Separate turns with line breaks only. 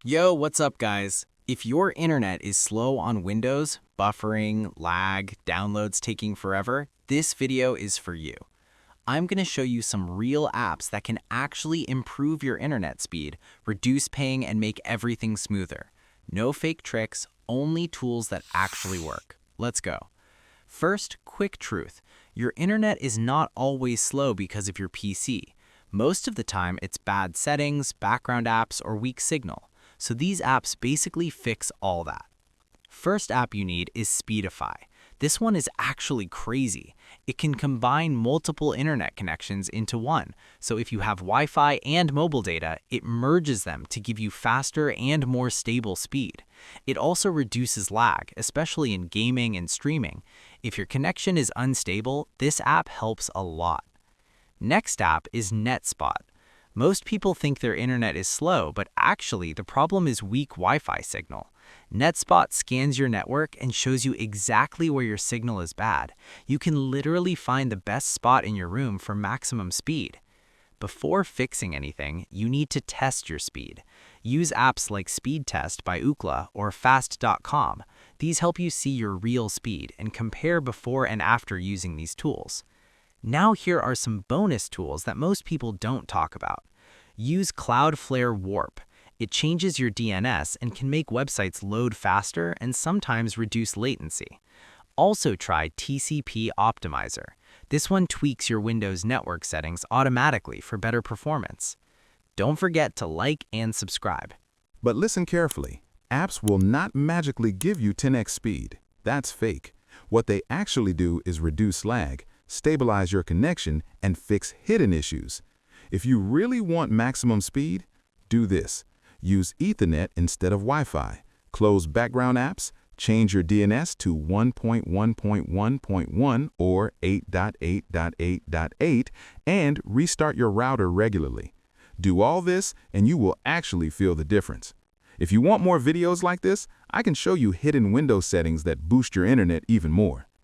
Yo, what's up, guys? If your internet is slow on Windows, buffering, lag, downloads taking forever, this video is for you. I'm going to show you some real apps that can actually improve your internet speed, reduce ping, and make everything smoother. No fake tricks, only tools that actually work. Let's go. First, quick truth. Your internet is not always slow because of your PC. Most of the time, it's bad settings, background apps, or weak signal. So these apps basically fix all that. First app you need is Speedify. This one is actually crazy. It can combine multiple internet connections into one. So if you have Wi-Fi and mobile data, it merges them to give you faster and more stable speed. It also reduces lag, especially in gaming and streaming. If your connection is unstable, this app helps a lot. Next app is NetSpot. Most people think their internet is slow, but actually the problem is weak Wi-Fi signal. NetSpot scans your network and shows you exactly where your signal is bad. You can literally find the best spot in your room for maximum speed. Before fixing anything, you need to test your speed. Use apps like Speed Test by Ookla or fast.com. These help you see your real speed and compare before and after using these tools. Now here are some bonus tools that most people don't talk about. Use Cloudflare Warp. It changes your DNS and can make websites load faster and sometimes reduce latency. Also try TCP Optimizer. This one tweaks your Windows network settings automatically for better performance. Don't forget to like and subscribe.
But listen carefully. Apps will not magically give you 10x speed. That's fake. What they actually do is reduce lag, stabilize your connection, and fix hidden issues. If you really want maximum speed, do this. Use Ethernet instead of Wi-Fi. Close background apps, change your DNS to 1.1.1.1 or 8.8.8.8, and restart your router regularly. Do all this, and you will actually feel the difference. If you want more videos like this, I can show you hidden Windows settings that boost your internet even more.